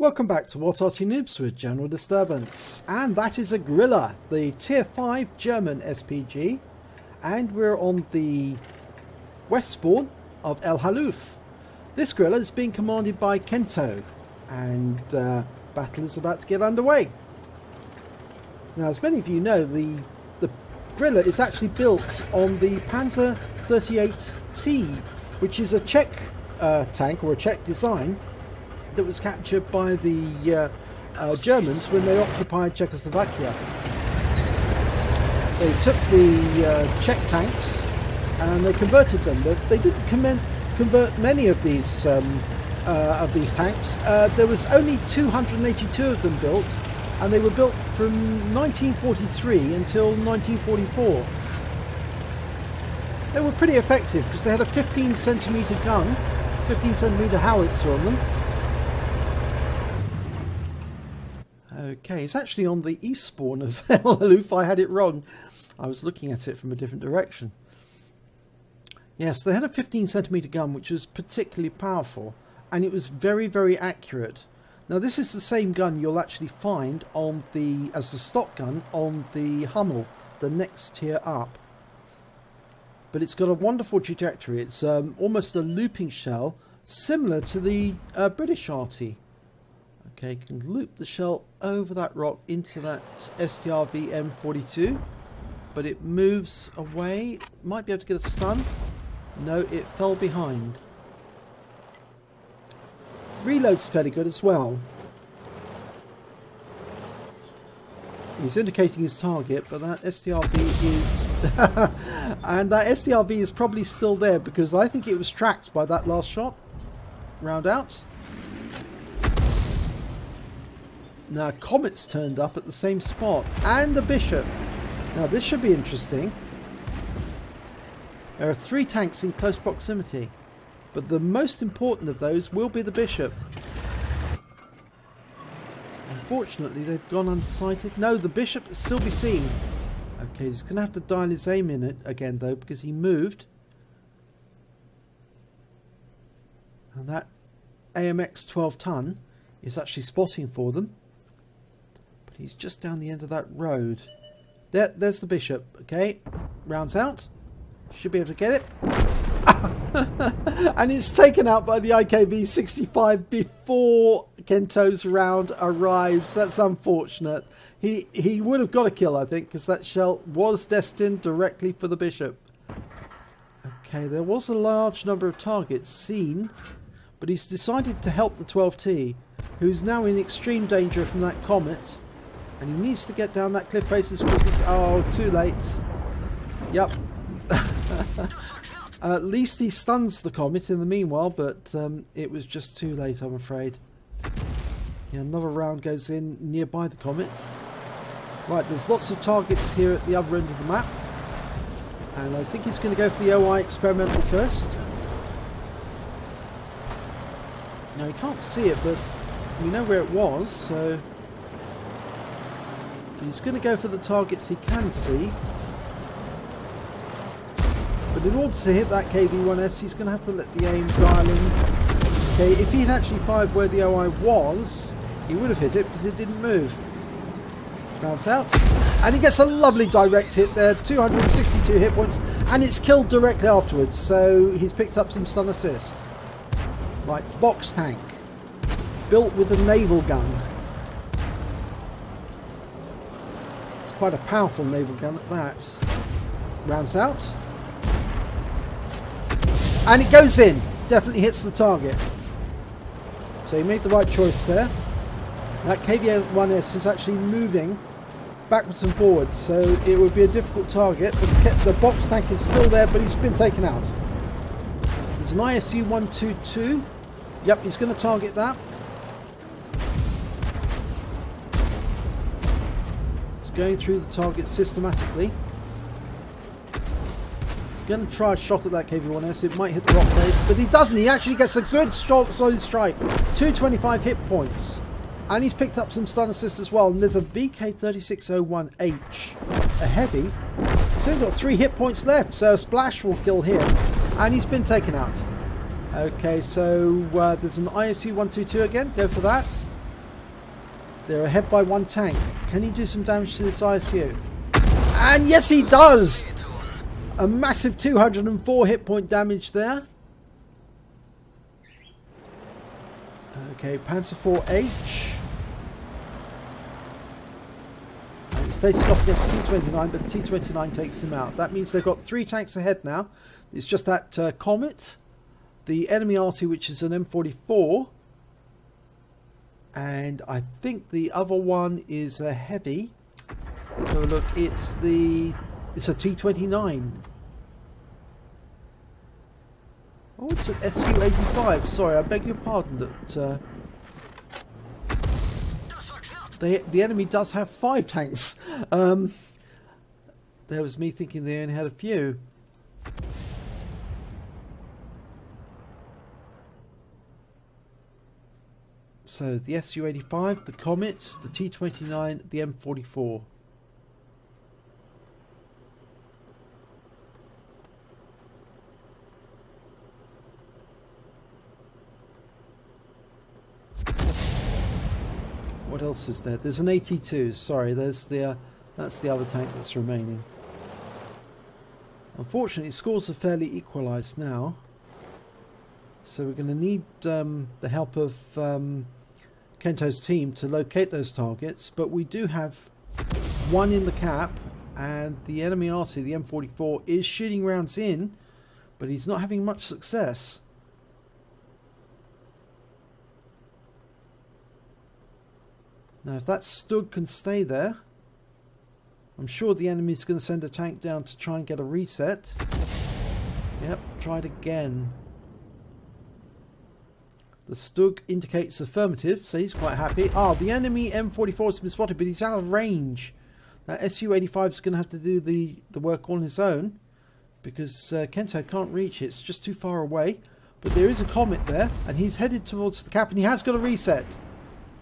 Welcome back to What Arty Noobs with General Disturbance, and that is a Grille, the Tier 5 German SPG, and we're on the west spawn of El Halluf. This Grille is being commanded by Kento, and battle is about to get underway. Now, as many of you know, the Grille is actually built on the Panzer 38T, which is a Czech tank, or a Czech design, that was captured by the Germans when they occupied Czechoslovakia. They took the Czech tanks and they converted them, but they didn't convert many of these tanks. There was only 282 of them built, and they were built from 1943 until 1944. They were pretty effective because they had a 15cm gun, 15cm howitzer on them. Okay, it's actually on the east spawn of El Halluf. I had it wrong. I was looking at it from a different direction. Yes, they had a 15cm gun, which was particularly powerful, and it was very, very accurate. Now, this is the same gun you'll actually find on as the stock gun on the Hummel, the next tier up. But it's got a wonderful trajectory. It's almost a looping shell, similar to the British Arty. Okay, can loop the shell over that rock into that STRV M42, but it moves away. Might be able to get a stun. No, it fell behind. Reload's fairly good as well. He's indicating his target, but that STRV is and that STRV is probably still there because I think it was tracked by that last shot. Round out. Now, Comet's turned up at the same spot, and the Bishop. Now, this should be interesting. There are 3 tanks in close proximity, but the most important of those will be the Bishop. Unfortunately, they've gone unsighted. No, the Bishop will still be seen. Okay, he's going to have to dial his aim in it again, though, because he moved. And that AMX 12-ton is actually spotting for them. He's just down the end of that road. There's the Bishop. Okay, rounds out. Should be able to get it. And it's taken out by the IKV-65 before Kento's round arrives. That's unfortunate. He would have got a kill, I think, because that shell was destined directly for the Bishop. Okay, there was a large number of targets seen, but he's decided to help the 12T, who's now in extreme danger from that Comet. And he needs to get down that cliff face as quick as... Oh, too late. Yep. At least he stuns the Comet in the meanwhile, but it was just too late, I'm afraid. Yeah, another round goes in nearby the Comet. Right, there's lots of targets here at the other end of the map. And I think he's going to go for the OI experimental first. Now, he can't see it, but we know where it was, so... He's going to go for the targets he can see. But in order to hit that KV-1S, he's going to have to let the aim dial in. Okay, if he had actually fired where the OI was, he would have hit it because it didn't move. Bounce out. And he gets a lovely direct hit there. 262 hit points. And it's killed directly afterwards. So he's picked up some stun assist. Right, box tank. Built with a naval gun. Quite a powerful naval gun at that. Rounds out. And it goes in. Definitely hits the target. So he made the right choice there. That KV-1S is actually moving backwards and forwards, so it would be a difficult target, but the box tank is still there, but he's been taken out. There's an ISU-122. Yep, he's going to target that. Going through the target systematically. He's going to try a shot at that KV-1S. It might hit the rock face, but he doesn't. He actually gets a good solid strike. 225 hit points. And he's picked up some stun assist as well. And there's a VK3601H, a heavy. He's only got 3 hit points left, so a splash will kill him. And he's been taken out. Okay, so there's an ISU-122 again. Go for that. They're ahead by 1 tank. Can he do some damage to this ISU? And yes, he does! A massive 204 hit point damage there. Okay, Panzer IV-H. And it's facing off against T-29, but the T-29 takes him out. That means they've got 3 tanks ahead now. It's just that Comet, the enemy Arty, which is an M44, and I think the other one is a heavy. So look, it's a T-29. Oh, it's an Su-85. Sorry, I beg your pardon. That the enemy does have 5 tanks. There was me thinking they only had a few. So the Su-85, the Comets, the T-29, the M44. What else is there? There's an AT2. Sorry, there's that's the other tank that's remaining. Unfortunately, scores are fairly equalised now, so we're going to need the help of Kento's team to locate those targets. But we do have 1 in the cap, and the enemy Arty, the M44, is shooting rounds in, but he's not having much success. Now, if that Stug can stay there, I'm sure the enemy's going to send a tank down to try and get a reset. Yep, tried again. The Stug indicates affirmative, so he's quite happy. Ah, the enemy M44 has been spotted, but he's out of range. Now, Su-85 is going to have to do the work on his own, because Kento can't reach it. It's just too far away. But there is a Comet there, and he's headed towards the cap, and he has got a reset.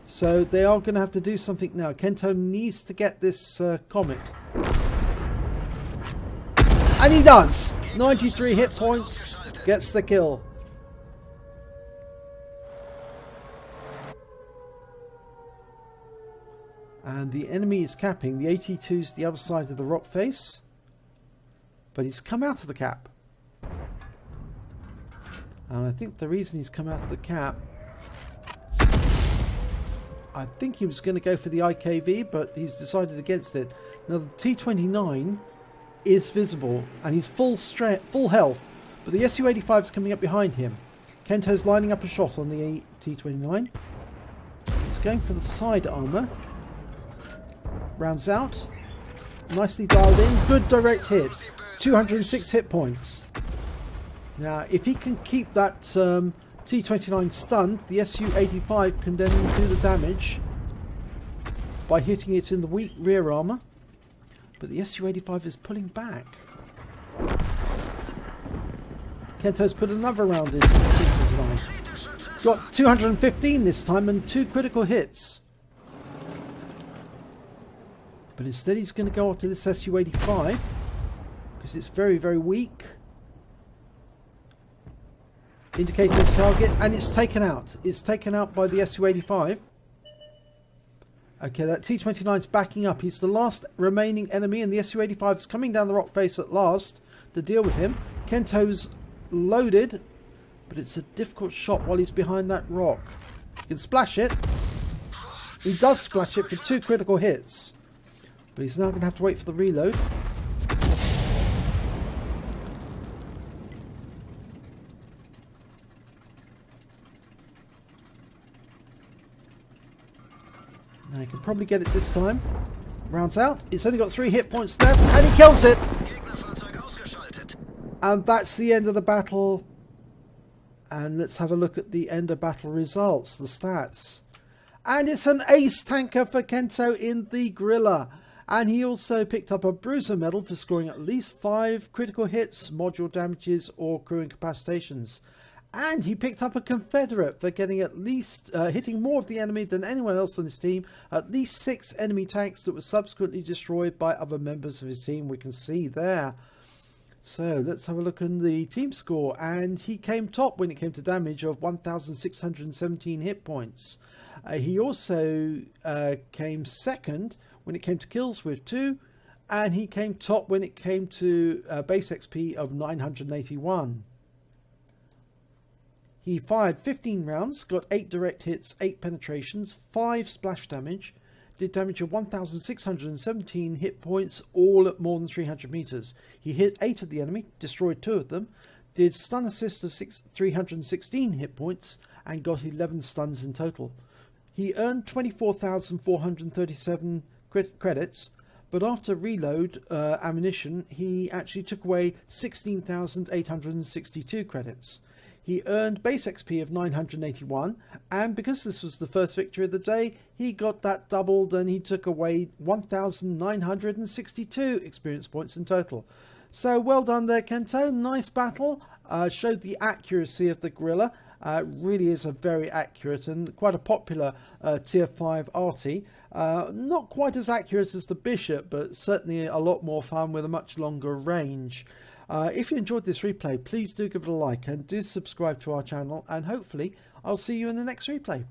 So they are going to have to do something now. Kento needs to get this Comet. And he does! 93 hit points, gets the kill. And the enemy is capping. The AT2's the other side of the rock face. But he's come out of the cap. And I think the reason he's come out of the cap, I think he was going to go for the IKV, but he's decided against it. Now the T-29 is visible, and he's full health, but the Su-85 is coming up behind him. Kento's lining up a shot on the T-29. He's going for the side armour. Rounds out. Nicely dialed in. Good direct hit. 206 hit points. Now, if he can keep that T-29 stunned, the Su-85 can then do the damage by hitting it in the weak rear armour. But the Su-85 is pulling back. Kento's put another round into the T-29. Got 215 this time and 2 critical hits. But instead he's going to go after this Su-85 because it's very, very weak. Indicating his target, and it's taken out. It's taken out by the Su-85. Okay, that T-29 is backing up. He's the last remaining enemy, and the Su-85 is coming down the rock face at last to deal with him. Kento's loaded, but it's a difficult shot while he's behind that rock. He can splash it. He does splash it for 2 critical hits, but he's now going to have to wait for the reload. Now he can probably get it this time. Rounds out. It's only got 3 hit points left, and he kills it. And that's the end of the battle. And let's have a look at the end of battle results, the stats. And it's an ace tanker for Kento in the Grille. And he also picked up a bruiser medal for scoring at least 5 critical hits, module damages, or crew incapacitations. And he picked up a Confederate for getting at least, hitting more of the enemy than anyone else on his team. At least 6 enemy tanks that were subsequently destroyed by other members of his team, we can see there. So let's have a look in the team score, and he came top when it came to damage of 1,617 hit points. He also came second when it came to kills with 2, and he came top when it came to base XP of 981. He fired 15 rounds, got 8 direct hits, 8 penetrations, 5 splash damage, did damage of 1,617 hit points, all at more than 300 meters. He hit 8 of the enemy, destroyed 2 of them, did stun assist of 316 hit points, and got 11 stuns in total. He earned 24,437 credits, but after reload ammunition, he actually took away 16,862 credits. He earned base XP of 981, and because this was the first victory of the day, he got that doubled and he took away 1,962 experience points in total. So well done there, Kento. Nice battle. Showed the accuracy of the Grille. Really is a very accurate and quite a popular tier 5 Arty. Not quite as accurate as the Bishop, but certainly a lot more fun with a much longer range. If you enjoyed this replay, please do give it a like and do subscribe to our channel, and hopefully I'll see you in the next replay.